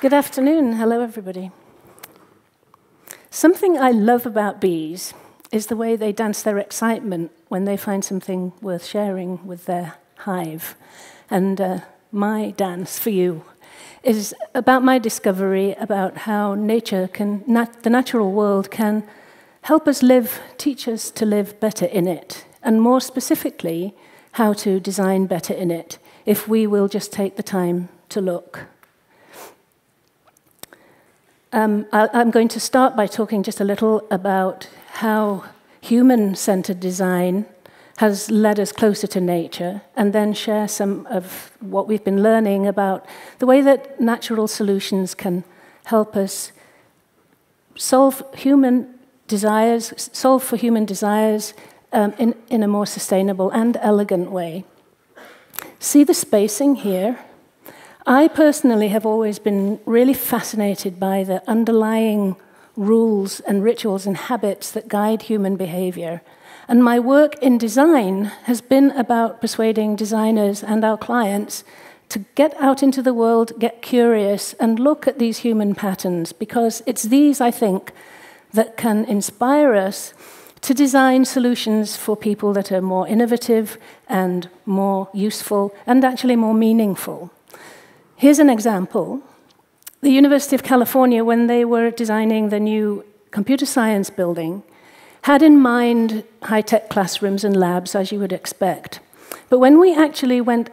Good afternoon. Hello, everybody. Something I love about bees is the way they dance their excitement when they find something worth sharing with their hive. And my dance for you is about my discovery about how nature can, the natural world can help us live, teach us to live better in it, and more specifically, how to design better in it, if we will just take the time to look. I'm going to start by talking just a little about how human-centered design has led us closer to nature, and then share some of what we've been learning about the way that natural solutions can help us solve for human desires in a more sustainable and elegant way. See the spacing here? I personally have always been really fascinated by the underlying rules and rituals and habits that guide human behavior. And my work in design has been about persuading designers and our clients to get out into the world, get curious, and look at these human patterns, because it's these, I think, that can inspire us to design solutions for people that are more innovative and more useful and actually more meaningful. Here's an example. The University of California, when they were designing the new computer science building, had in mind high-tech classrooms and labs, as you would expect. But when we actually went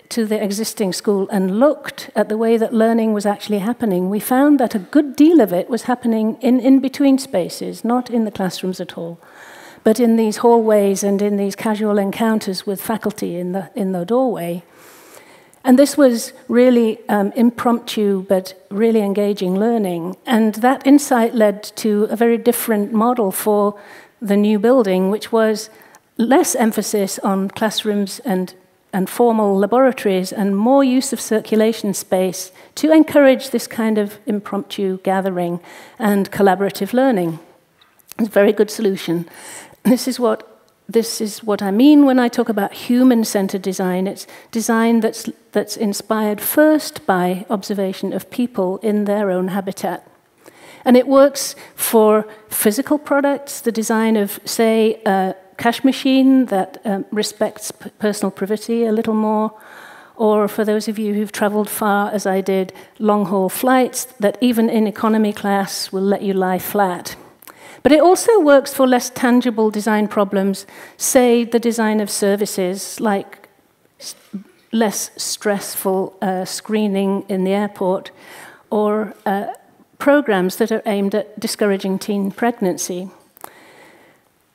to the existing school and looked at the way that learning was actually happening, we found that a good deal of it was happening in between spaces, not in the classrooms at all, but in these hallways and in these casual encounters with faculty in the doorway. And this was really impromptu, but really engaging learning. And that insight led to a very different model for the new building, which was less emphasis on classrooms and formal laboratories and more use of circulation space to encourage this kind of impromptu gathering and collaborative learning. It's a very good solution. This is what I mean when I talk about human-centered design. It's design that's inspired first by observation of people in their own habitat. And it works for physical products, the design of, say, a cash machine that respects personal privacy a little more, or for those of you who've traveled far, as I did, long-haul flights that even in economy class will let you lie flat. But it also works for less tangible design problems, say the design of services like less stressful screening in the airport, or programs that are aimed at discouraging teen pregnancy.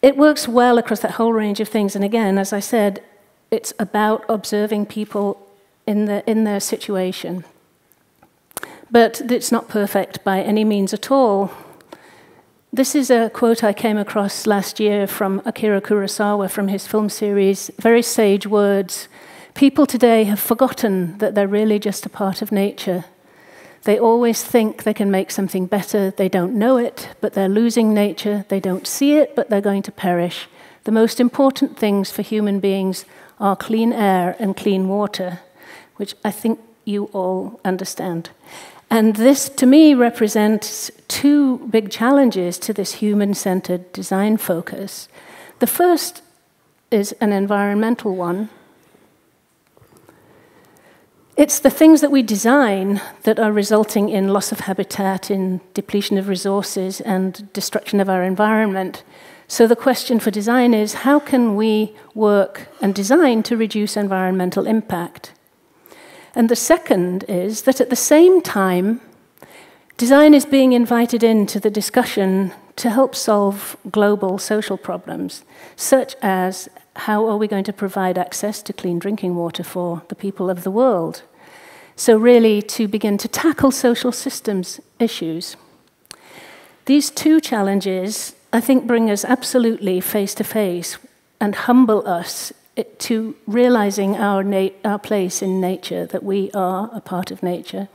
It works well across that whole range of things, and again, as I said, it's about observing people in their situation. But it's not perfect by any means at all. This is a quote I came across last year from Akira Kurosawa from his film series, very sage words. People today have forgotten that they're really just a part of nature. They always think they can make something better. They don't know it, but they're losing nature. They don't see it, but they're going to perish. The most important things for human beings are clean air and clean water, which I think you all understand. And this, to me, represents two big challenges to this human-centered design focus. The first is an environmental one. It's the things that we design that are resulting in loss of habitat, in depletion of resources, and destruction of our environment. So the question for design is, how can we work and design to reduce environmental impact? And the second is that at the same time, design is being invited into the discussion to help solve global social problems, such as how are we going to provide access to clean drinking water for the people of the world? So really to begin to tackle social systems issues. These two challenges, I think, bring us absolutely face to face and humble us to realizing our place in nature, that we are a part of nature,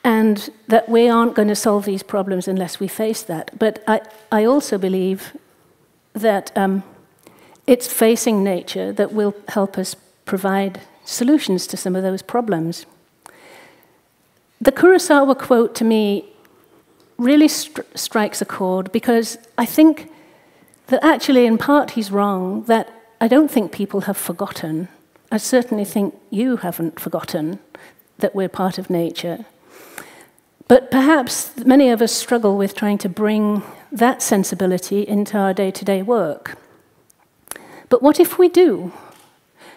and that we aren't going to solve these problems unless we face that. But I also believe that it's facing nature that will help us provide solutions to some of those problems. The Kurosawa quote to me really strikes a chord, because I think that actually in part he's wrong, that I don't think people have forgotten. I certainly think you haven't forgotten that we're part of nature. But perhaps many of us struggle with trying to bring that sensibility into our day-to-day work. But what if we do?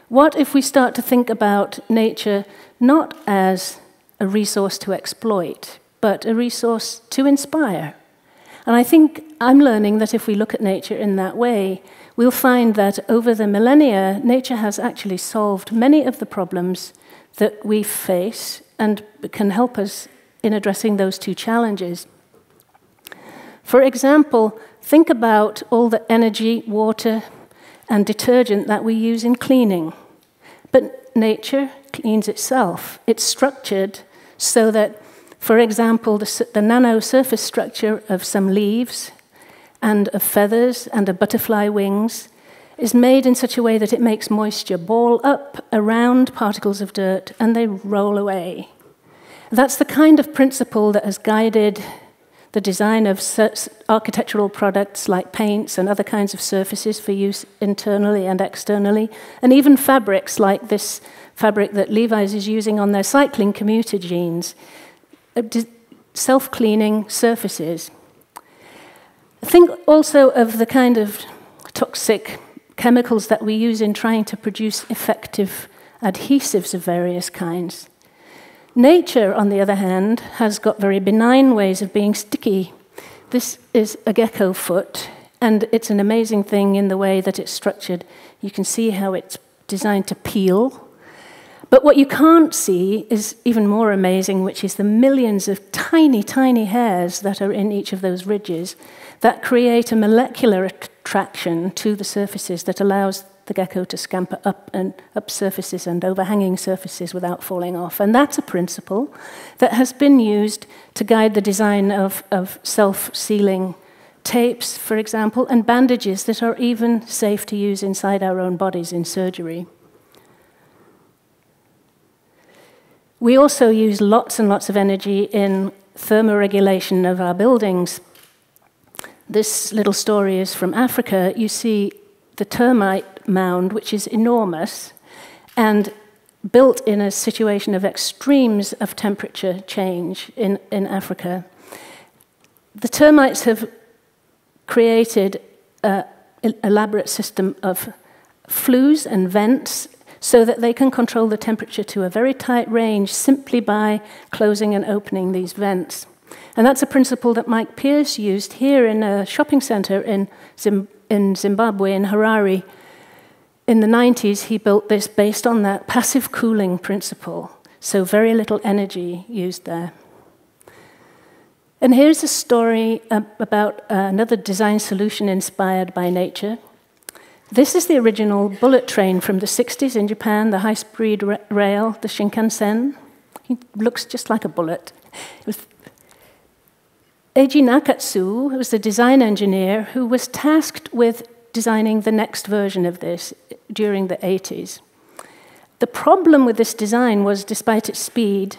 What if we start to think about nature not as a resource to exploit, but a resource to inspire? And I think I'm learning that if we look at nature in that way, we'll find that over the millennia, nature has actually solved many of the problems that we face and can help us in addressing those two challenges. For example, think about all the energy, water, and detergent that we use in cleaning. But nature cleans itself. It's structured so that, for example, the nano surface structure of some leaves and of feathers and of butterfly wings is made in such a way that it makes moisture ball up around particles of dirt and they roll away. That's the kind of principle that has guided the design of architectural products like paints and other kinds of surfaces for use internally and externally, and even fabrics like this fabric that Levi's is using on their cycling commuter jeans, self-cleaning surfaces. Think also of the kind of toxic chemicals that we use in trying to produce effective adhesives of various kinds. Nature, on the other hand, has got very benign ways of being sticky. This is a gecko foot, and it's an amazing thing in the way that it's structured. You can see how it's designed to peel. But what you can't see is even more amazing, which is the millions of tiny, tiny hairs that are in each of those ridges that create a molecular attraction to the surfaces that allows the gecko to scamper up surfaces and overhanging surfaces without falling off. And that's a principle that has been used to guide the design of self-sealing tapes, for example, and bandages that are even safe to use inside our own bodies in surgery. We also use lots and lots of energy in thermoregulation of our buildings. This little story is from Africa. You see the termite mound, which is enormous, and built in a situation of extremes of temperature change in Africa. The termites have created an elaborate system of flues and vents so that they can control the temperature to a very tight range simply by closing and opening these vents. And that's a principle that Mike Pierce used here in a shopping center in Zimbabwe, in Harare. In the 90s, he built this based on that passive cooling principle, so very little energy used there. And here's a story about another design solution inspired by nature. This is the original bullet train from the 60s in Japan, the high-speed rail, the Shinkansen. It looks just like a bullet. Eiji Nakatsu was the design engineer who was tasked with designing the next version of this during the 80s. The problem with this design was, despite its speed,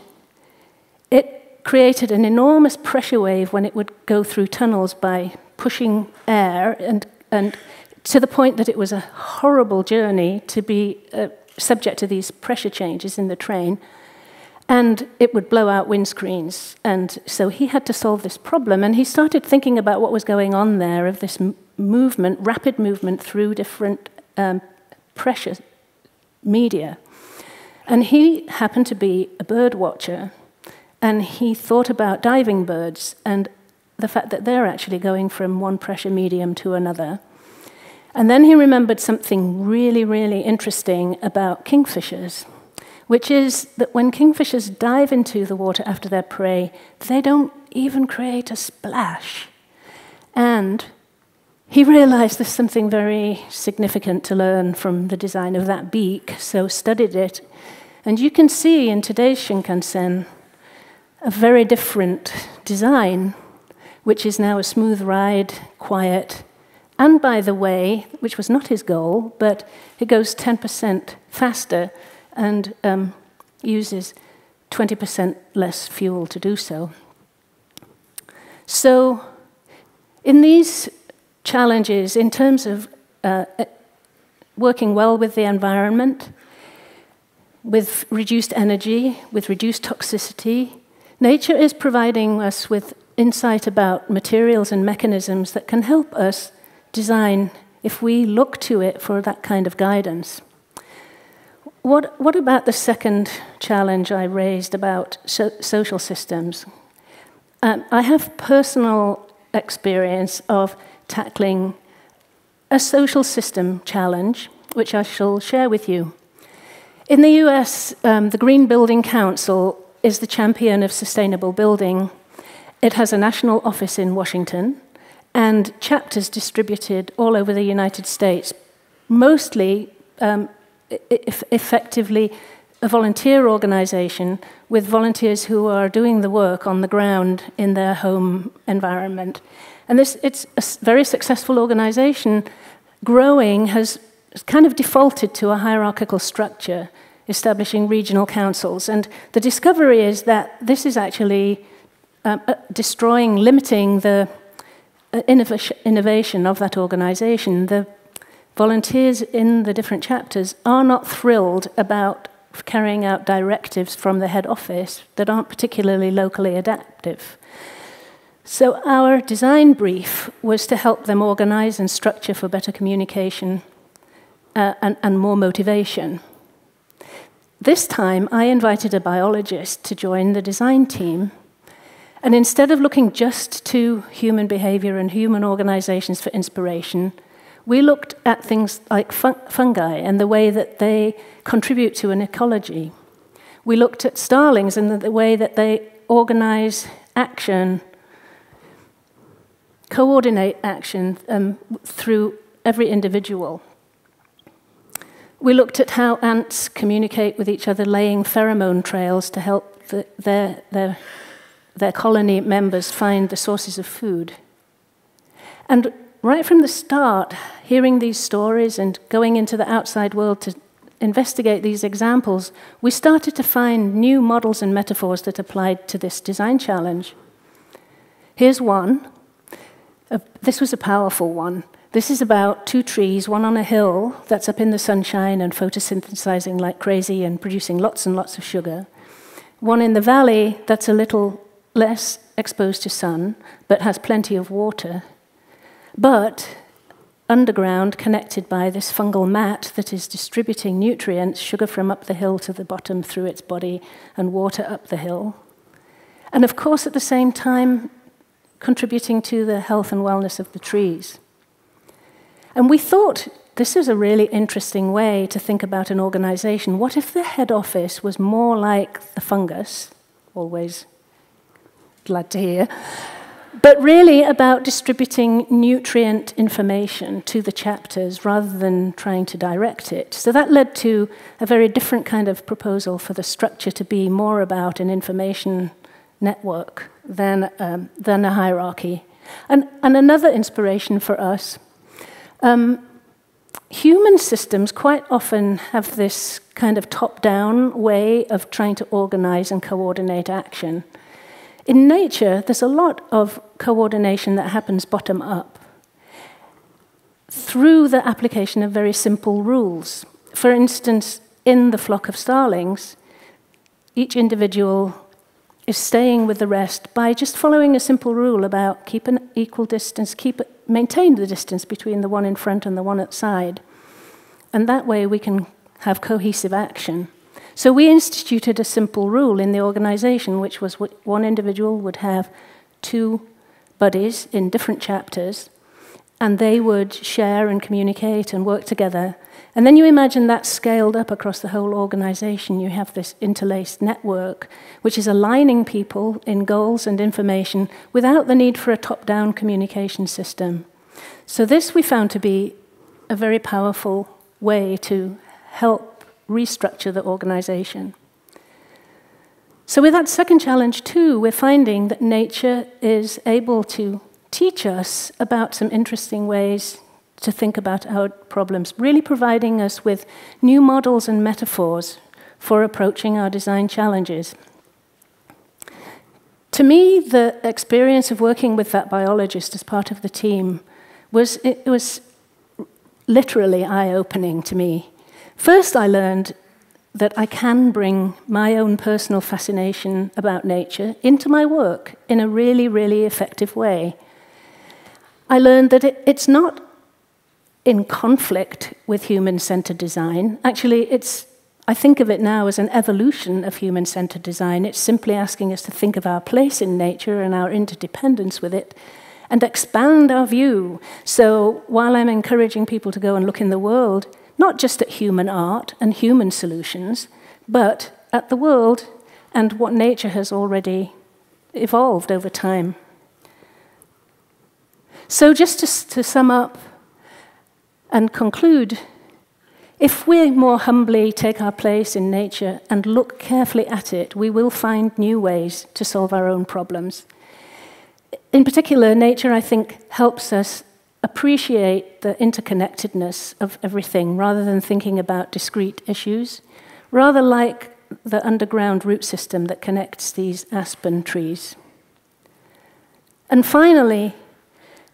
it created an enormous pressure wave when it would go through tunnels by pushing air, and to the point that it was a horrible journey to be subject to these pressure changes in the train, and it would blow out windscreens. And so he had to solve this problem, and he started thinking about what was going on there, of this movement, rapid movement through different pressure media. And he happened to be a bird watcher, and he thought about diving birds and the fact that they're actually going from one pressure medium to another. And then he remembered something really, really interesting about kingfishers, which is that when kingfishers dive into the water after their prey, they don't even create a splash. And he realized there's something very significant to learn from the design of that beak, so studied it. And you can see in today's Shinkansen a very different design, which is now a smooth ride, quiet, and by the way, which was not his goal, but it goes 10% faster and uses 20% less fuel to do so. So in these challenges, in terms of working well with the environment, with reduced energy, with reduced toxicity, nature is providing us with insight about materials and mechanisms that can help us design if we look to it for that kind of guidance. What about the second challenge I raised about social systems? I have personal experience of tackling a social system challenge, which I shall share with you. In the US, the Green Building Council is the champion of sustainable building. It has a national office in Washington and chapters distributed all over the United States, mostly effectively a volunteer organization with volunteers who are doing the work on the ground in their home environment. And it's a very successful organization. Growing has kind of defaulted to a hierarchical structure, establishing regional councils. And the discovery is that this is actually limiting the innovation of that organization. The volunteers in the different chapters are not thrilled about carrying out directives from the head office that aren't particularly locally adaptive. So our design brief was to help them organize and structure for better communication and more motivation. This time, I invited a biologist to join the design team. And instead of looking just to human behavior and human organizations for inspiration, we looked at things like fungi and the way that they contribute to an ecology. We looked at starlings and the way that they organize action, coordinate action through every individual. We looked at how ants communicate with each other, laying pheromone trails to help their colony members find the sources of food. And right from the start, hearing these stories and going into the outside world to investigate these examples, we started to find new models and metaphors that applied to this design challenge. Here's one. This was a powerful one. This is about two trees, one on a hill that's up in the sunshine and photosynthesizing like crazy and producing lots and lots of sugar. One in the valley that's a little less exposed to sun, but has plenty of water. But underground, connected by this fungal mat that is distributing nutrients, sugar from up the hill to the bottom through its body, and water up the hill. And of course, at the same time, contributing to the health and wellness of the trees. And we thought this is a really interesting way to think about an organization. What if the head office was more like the fungus? Always glad to hear. But really about distributing nutrient information to the chapters rather than trying to direct it. So that led to a very different kind of proposal for the structure to be more about an information network than a hierarchy. And another inspiration for us, human systems quite often have this kind of top-down way of trying to organize and coordinate action. In nature, there's a lot of coordination that happens bottom-up through the application of very simple rules. For instance, in the flock of starlings, each individual is staying with the rest by just following a simple rule about keep an equal distance, maintain the distance between the one in front and the one outside. And that way we can have cohesive action. So we instituted a simple rule in the organization, which was one individual would have two buddies in different chapters, and they would share and communicate and work together. And then you imagine that scaled up across the whole organization. You have this interlaced network, which is aligning people in goals and information without the need for a top-down communication system. So this we found to be a very powerful way to help restructure the organization. So with that second challenge too, we're finding that nature is able to teach us about some interesting ways to think about our problems, really providing us with new models and metaphors for approaching our design challenges. To me, the experience of working with that biologist as part of the team was literally eye-opening to me. First, I learned that I can bring my own personal fascination about nature into my work in a really, really effective way. I learned that it's not in conflict with human-centered design. Actually, I think of it now as an evolution of human-centered design. It's simply asking us to think of our place in nature and our interdependence with it and expand our view. So while I'm encouraging people to go and look in the world, not just at human art and human solutions, but at the world and what nature has already evolved over time. So just to sum up and conclude, if we more humbly take our place in nature and look carefully at it, we will find new ways to solve our own problems. In particular, nature, I think, helps us appreciate the interconnectedness of everything rather than thinking about discrete issues, rather like the underground root system that connects these aspen trees. And finally,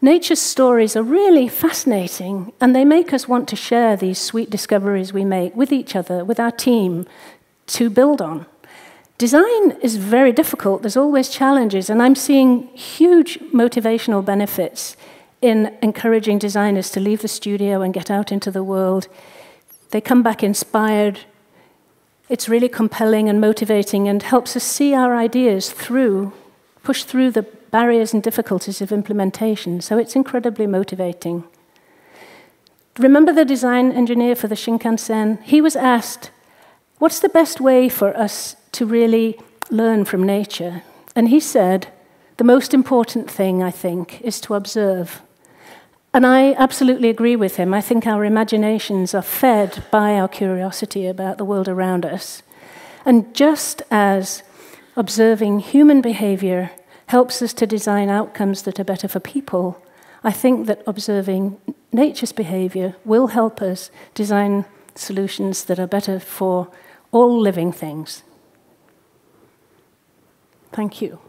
nature's stories are really fascinating, and they make us want to share these sweet discoveries we make with each other, with our team, to build on. Design is very difficult. There's always challenges, and I'm seeing huge motivational benefits in encouraging designers to leave the studio and get out into the world. They come back inspired. It's really compelling and motivating and helps us see our ideas through, push through the barriers and difficulties of implementation. So it's incredibly motivating. Remember the design engineer for the Shinkansen? He was asked, what's the best way for us to really learn from nature? And he said, the most important thing, I think, is to observe. And I absolutely agree with him. I think our imaginations are fed by our curiosity about the world around us. And just as observing human behavior helps us to design outcomes that are better for people, I think that observing nature's behavior will help us design solutions that are better for all living things. Thank you.